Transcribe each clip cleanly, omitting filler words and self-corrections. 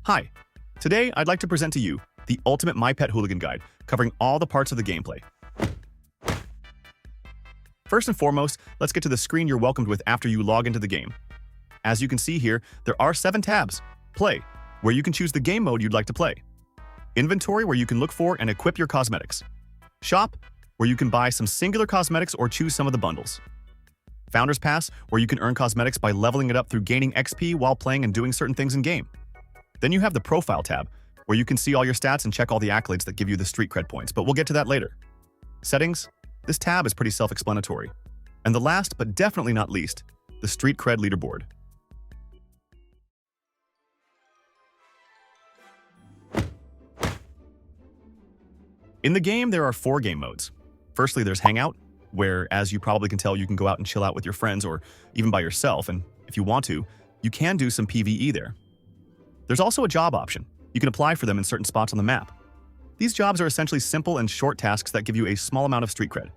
Hi, today I'd like to present to you the ultimate My Pet Hooligan guide covering all the parts of the gameplay. First and foremost, let's get to the screen you're welcomed with after you log into the game. As you can see here, there are 7 tabs. Play, where you can choose the game mode you'd like to play. Inventory, where you can look for and equip your cosmetics. Shop, where you can buy some singular cosmetics or choose some of the bundles. Founder's Pass, where you can earn cosmetics by leveling it up through gaining XP while playing and doing certain things in-game. Then you have the Profile tab, where you can see all your stats and check all the accolades that give you the street cred points, but we'll get to that later. Settings, this tab is pretty self-explanatory. And the last, but definitely not least, the street cred leaderboard. In the game, there are 4 game modes. Firstly, there's Hangout, where, as you probably can tell, you can go out and chill out with your friends or even by yourself, and if you want to, you can do some PvE there. There's also a job option. You can apply for them in certain spots on the map. These jobs are essentially simple and short tasks that give you a small amount of street cred.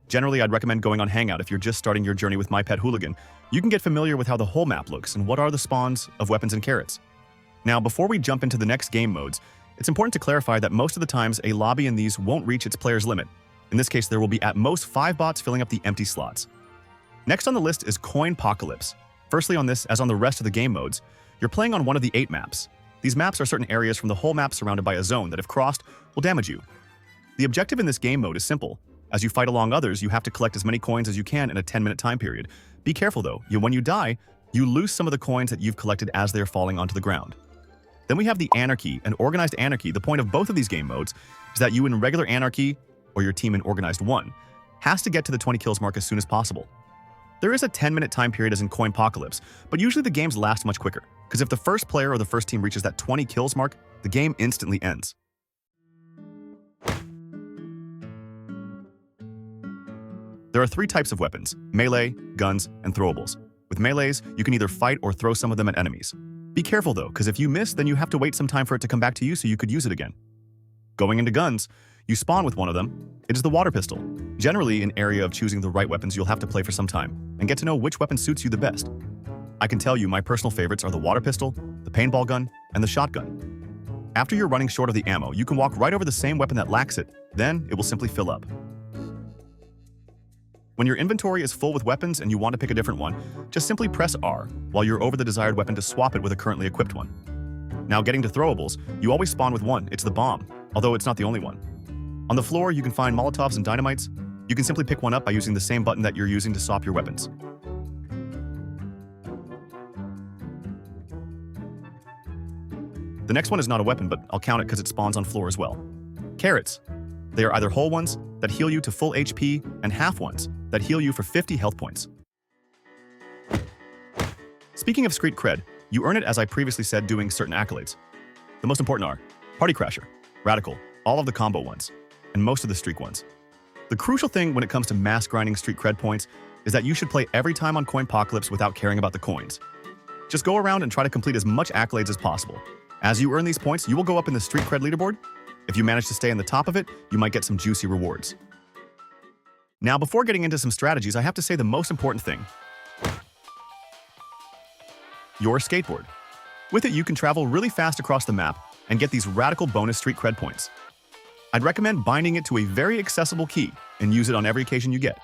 Generally, I'd recommend going on Hangout if you're just starting your journey with My Pet Hooligan. You can get familiar with how the whole map looks and what are the spawns of weapons and carrots. Now, before we jump into the next game modes, it's important to clarify that most of the times a lobby in these won't reach its player's limit. In this case, there will be at most 5 bots filling up the empty slots. Next on the list is Coinpocalypse. Firstly, on this, as on the rest of the game modes, you're playing on one of the 8 maps. These maps are certain areas from the whole map surrounded by a zone that, if crossed, will damage you. The objective in this game mode is simple. As you fight along others, you have to collect as many coins as you can in a 10-minute time period. Be careful though, when you die, you lose some of the coins that you've collected as they're falling onto the ground. Then we have the Anarchy and Organized Anarchy. The point of both of these game modes is that you in regular Anarchy, or your team in Organized 1, has to get to the 20 kills mark as soon as possible. There is a 10-minute time period as in Coinpocalypse, but usually the games last much quicker, because if the first player or the first team reaches that 20 kills mark, the game instantly ends. There are 3 types of weapons: melee, guns, and throwables. With melees, you can either fight or throw some of them at enemies. Be careful though, because if you miss, then you have to wait some time for it to come back to you so you could use it again. Going into guns, you spawn with one of them. It is the water pistol. Generally, an area of choosing the right weapons you'll have to play for some time, and get to know which weapon suits you the best. I can tell you my personal favorites are the water pistol, the paintball gun, and the shotgun. After you're running short of the ammo, you can walk right over the same weapon that lacks it, then it will simply fill up. When your inventory is full with weapons and you want to pick a different one, just simply press R while you're over the desired weapon to swap it with a currently equipped one. Now getting to throwables, you always spawn with one, it's the bomb, although it's not the only one. On the floor, you can find Molotovs and Dynamites. You can simply pick one up by using the same button that you're using to swap your weapons. The next one is not a weapon, but I'll count it because it spawns on floor as well. Carrots. They are either whole ones that heal you to full HP and half ones that heal you for 50 health points. Speaking of street cred, you earn it as I previously said doing certain accolades. The most important are Party Crasher, Radical, all of the combo ones, and most of the streak ones. The crucial thing when it comes to mass grinding street cred points is that you should play every time on Coinpocalypse without caring about the coins. Just go around and try to complete as much accolades as possible. As you earn these points, you will go up in the street cred leaderboard. If you manage to stay on the top of it, you might get some juicy rewards. Now, before getting into some strategies, I have to say the most important thing. Your skateboard. With it, you can travel really fast across the map and get these radical bonus street cred points. I'd recommend binding it to a very accessible key and use it on every occasion you get.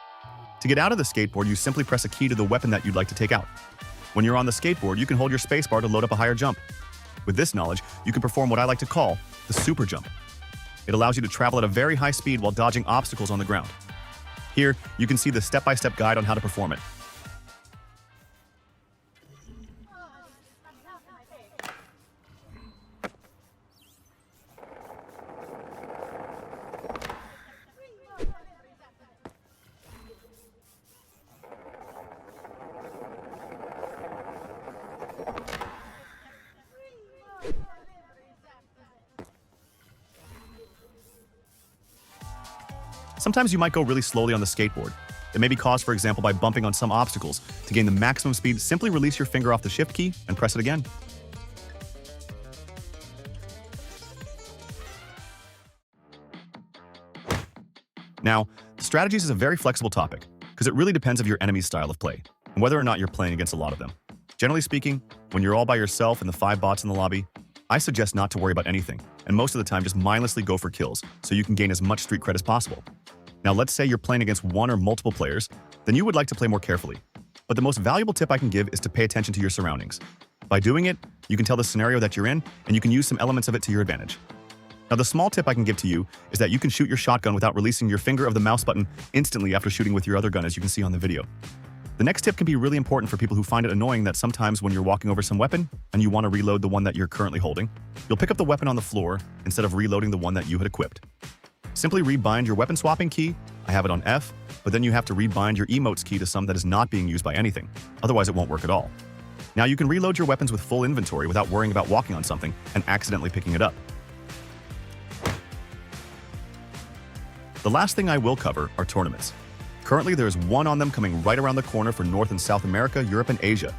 To get out of the skateboard, you simply press a key to the weapon that you'd like to take out. When you're on the skateboard, you can hold your spacebar to load up a higher jump. With this knowledge, you can perform what I like to call the super jump. It allows you to travel at a very high speed while dodging obstacles on the ground. Here, you can see the step-by-step guide on how to perform it. Sometimes you might go really slowly on the skateboard. It may be caused, for example, by bumping on some obstacles. To gain the maximum speed, simply release your finger off the shift key and press it again. Now, strategies is a very flexible topic, because it really depends on your enemy's style of play, and whether or not you're playing against a lot of them. Generally speaking, when you're all by yourself and the 5 bots in the lobby, I suggest not to worry about anything, and most of the time just mindlessly go for kills so you can gain as much street cred as possible. Now let's say you're playing against one or multiple players, then you would like to play more carefully. But the most valuable tip I can give is to pay attention to your surroundings. By doing it, you can tell the scenario that you're in, and you can use some elements of it to your advantage. Now the small tip I can give to you is that you can shoot your shotgun without releasing your finger of the mouse button instantly after shooting with your other gun, as you can see on the video. The next tip can be really important for people who find it annoying that sometimes when you're walking over some weapon and you want to reload the one that you're currently holding, you'll pick up the weapon on the floor instead of reloading the one that you had equipped. Simply rebind your weapon swapping key, I have it on F, but then you have to rebind your emotes key to some that is not being used by anything, otherwise it won't work at all. Now you can reload your weapons with full inventory without worrying about walking on something and accidentally picking it up. The last thing I will cover are tournaments. Currently, there is one on them coming right around the corner for North and South America, Europe, and Asia.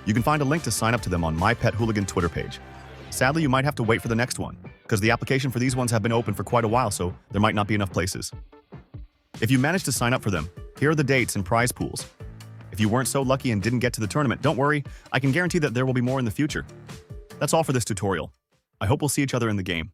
You can find a link to sign up to them on My Pet Hooligan Twitter page. Sadly, you might have to wait for the next one, because the application for these ones have been open for quite a while, so there might not be enough places. If you manage to sign up for them, here are the dates and prize pools. If you weren't so lucky and didn't get to the tournament, don't worry, I can guarantee that there will be more in the future. That's all for this tutorial. I hope we'll see each other in the game.